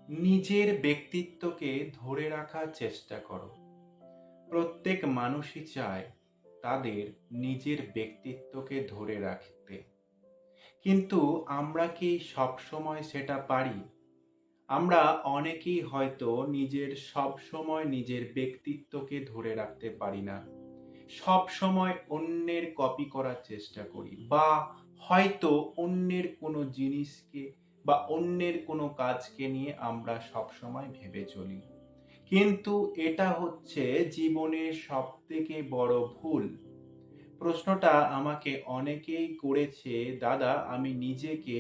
নিজের ব্যক্তিত্বকে ধরে রাখার চেষ্টা করো। প্রত্যেক মানুষই চায় তাদের নিজের ব্যক্তিত্বকে ধরে রাখতে, কিন্তু আমরা কি সবসময় সেটা পারি? আমরা অনেকেই হয়তো নিজের ব্যক্তিত্বকে ধরে রাখতে পারি না। সব সময় অন্যের কপি করার চেষ্টা করি, বা হয়তো অন্যের কোনো জিনিসকে বা অন্যের কোনো কাজকে নিয়ে আমরা সব সময় ভেবে চলি। কিন্তু এটা হচ্ছে জীবনের সবথেকে বড় ভুল। প্রশ্নটা আমাকে অনেকেই করেছে, দাদা আমি নিজেকে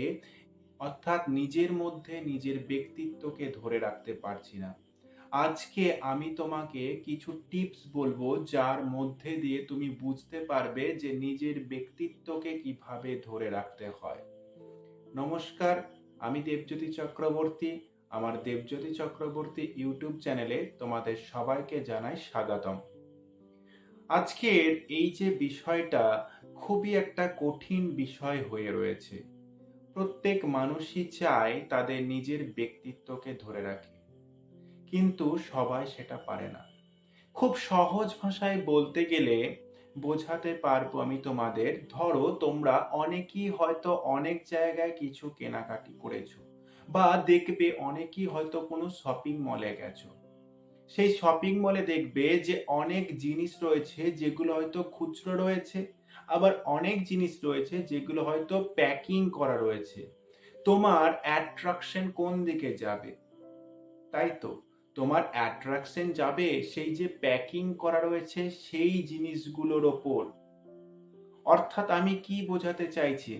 অর্থাৎ নিজের মধ্যে নিজের ব্যক্তিত্বকে ধরে রাখতে পারছি না। আজকে আমি তোমাকে কিছু টিপস বলবো, যার মধ্যে দিয়ে তুমি বুঝতে পারবে যে নিজের ব্যক্তিত্বকে কিভাবে ধরে রাখতে হয়। নমস্কার, আমি দেবজ্যোতি চক্রবর্তী। আমার দেবজ্যোতি চক্রবর্তী ইউটিউব চ্যানেলে তোমাদের সবাইকে জানাই স্বাগতম। আজকের এই যে বিষয়টা খুবই একটা কঠিন বিষয় হয়ে রয়েছে। প্রত্যেক মানুষই চায় তাদের নিজের ব্যক্তিত্বকে ধরে রাখে, কিন্তু সবাই সেটা পারে না। খুব সহজ ভাষায় বলতে গেলে বোঝাতে পারবো আমি তোমাদের, ধরো তোমরা অনেকেই হয়তো অনেক জায়গায় কিছু কেনাকাটি করেছো, বা দেখবে অনেকেই হয়তো কোনো শপিং মলে গেছো। সেই শপিং মলে দেখবে যে অনেক জিনিস রয়েছে যেগুলো হয়তো খুচরো রয়েছে, আবার অনেক জিনিস রয়েছে যেগুলো হয়তো প্যাকিং করা রয়েছে। তোমার অ্যাট্রাকশন কোন দিকে যাবে? তাই তো, তোমার অ্যাট্রাকশন যাবে সেই যে প্যাকিং করা রয়েছে সেই জিনিসগুলোর ওপর। অর্থাৎ আমি কি বোঝাতে চাইছি,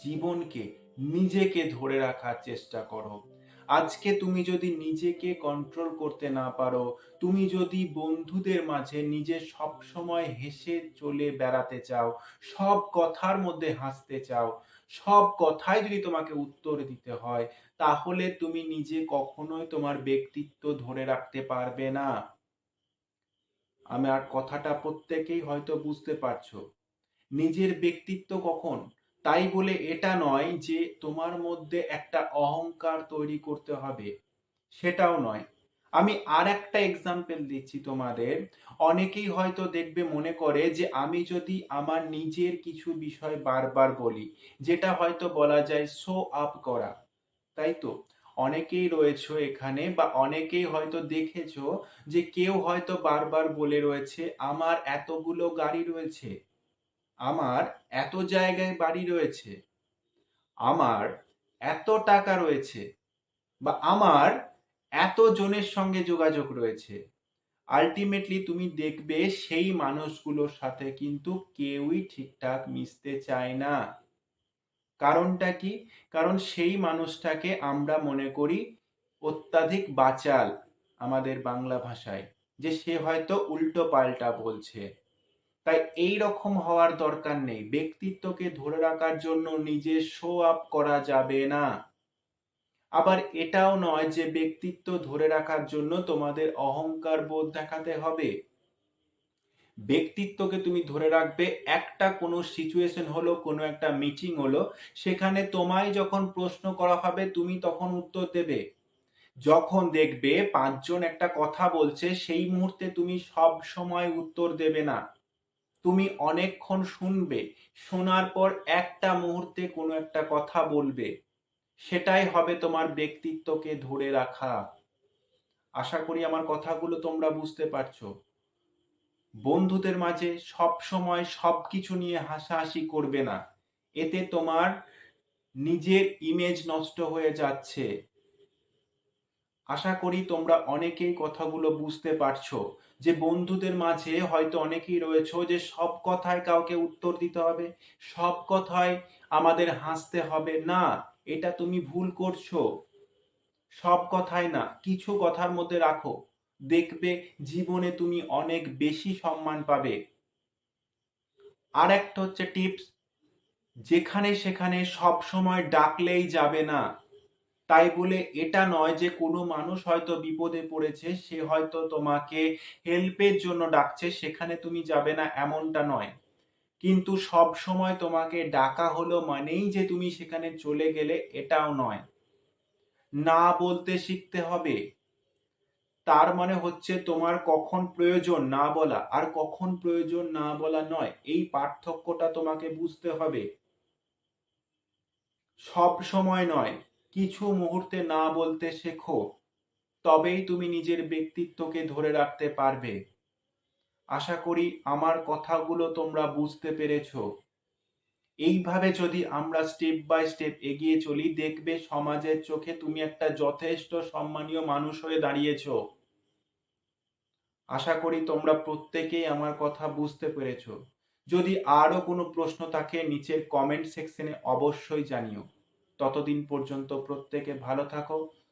জীবনকে, নিজেকে ধরে রাখার চেষ্টা করো। আজকে তুমি যদি নিজেকে কন্ট্রোল করতে না পারো, তুমি যদি বন্ধুদের মাঝে নিজে সব সময় হেসে চলে বেড়াতে চাও, সব কথার মধ্যে হাসতে চাও, সব কথাই যদি তোমাকে উত্তর দিতে হয়, তাহলে তুমি নিজে কখনোই তোমার ব্যক্তিত্ব ধরে রাখতে পারবে না। আমার কথাটা প্রত্যেকেই হয়তো বুঝতে পারছো। নিজের ব্যক্তিত্ব কখন, তাই বলে এটা নয় যে তোমার মধ্যে একটা অহংকার তৈরি করতে হবে, সেটাও নয়। আমি আর একটা এক্সাম্পল দিচ্ছি তোমাদের। অনেকেই হয়তো দেখবে মনে করে যে আমি যদি আমার নিজের কিছু বিষয় বারবার বলি, যেটা হয়তো বলা যায় শো আপ করা, তাই তো। অনেকেই রয়েছে এখানে, বা অনেকেই হয়তো দেখেছো যে কেউ হয়তো বারবার বলে রয়েছে আমার এতগুলো গাড়ি রয়েছে, আমার এত জায়গায় বাড়ি রয়েছে, আমার এত টাকা রয়েছে, বা আমার এত জনের সঙ্গে যোগাযোগ রয়েছে। আলটিমেটলি তুমি দেখবে সেই মানুষগুলোর সাথে কিন্তু কেউই ঠিকঠাক মিশতে চায় না। কারণটা কি? কারণ সেই মানুষটাকে আমরা মনে করি অত্যাধিক বাচাল, আমাদের বাংলা ভাষায়, যে সে হয়তো উল্টো পাল্টা বলছে। তাই এই রকম হওয়ার দরকার নেই। ব্যক্তিত্বকে ধরে রাখার জন্য নিজে শো আপ করা যাবে না। আবার এটাও নয় যে ব্যক্তিত্ব ধরে রাখার জন্য তোমাদের অহংকার বোধ দেখাতে হবে। ব্যক্তিত্বকে তুমি ধরে রাখবে, একটা কোনো সিচুয়েশন হলো, কোনো একটা মিটিং হলো, সেখানে তোমায় যখন প্রশ্ন করা হবে তুমি তখন উত্তর দেবে। যখন দেখবে পাঁচজন একটা কথা বলছে, সেই মুহূর্তে তুমি সব সময় উত্তর দেবে না। তুমি অনেকক্ষণ শুনবে, শোনার পর একটা মুহূর্তে কোনো একটা কথা বলবে। সেটাই হবে তোমার ব্যক্তিত্বকে ধরে রাখা। আশা করি আমার কথাগুলো তোমরা বুঝতে পারছো। বন্ধুদের মাঝে সব সময় সবকিছু নিয়ে হাসাহাসি করবে না, এতে তোমার নিজের ইমেজ নষ্ট হয়ে যাচ্ছে। আশা করি তোমরা অনেকেই কথাগুলো বুঝতে পারছো, যে বন্ধুদের মাঝে হয়তো অনেকেই রয়েছে যে সব কথায় কাউকে উত্তর দিতে হবে, সব কথায় আমাদের হাসতে হবে না। এটা তুমি ভুল করছো। সব কথাই না, কিছু কথার মধ্যে রাখো, দেখবে জীবনে তুমি অনেক বেশি সম্মান পাবে। আর একটা হচ্ছে টিপস, যেখানে সেখানে সব সময় ডাকলেই যাবে না। তাই বলে এটা নয় যে কোনো মানুষ হয়তো বিপদে পড়েছে, সে হয়তো তোমাকে হেল্পের জন্য ডাকছে, সেখানে তুমি যাবে না, এমনটা নয়। কিন্তু সব সময় তোমাকে ডাকা হলো মানেই যে তুমি সেখানে চলে গেলে, এটাও নয়। না বলতে শিখতে হবে। তার মানে হচ্ছে তোমার কখন প্রয়োজন না বলা আর কখন প্রয়োজন না বলা নয়, এই পার্থক্যটা তোমাকে বুঝতে হবে। সব সময় নয়, কিছু মুহূর্তে না বলতে শেখো, তবেই তুমি নিজের ব্যক্তিত্বকে ধরে রাখতে পারবে। আশা করি আমার কথাগুলো তোমরা বুঝতে পেরেছো। এইভাবে যদি আমরা স্টেপ বাই স্টেপ এগিয়ে চলি, দেখবে সমাজের চোখে তুমি একটা যথেষ্ট সম্মানীয় মানুষ হয়ে দাঁড়িয়েছো। আশা করি তোমরা প্রত্যেকেই আমার কথা বুঝতে পেরেছো। যদি আরও কোনো প্রশ্ন থাকে নিচের কমেন্ট সেকশনে অবশ্যই জানিও। ততদিন পর্যন্ত প্রত্যেকে ভালো থাকো।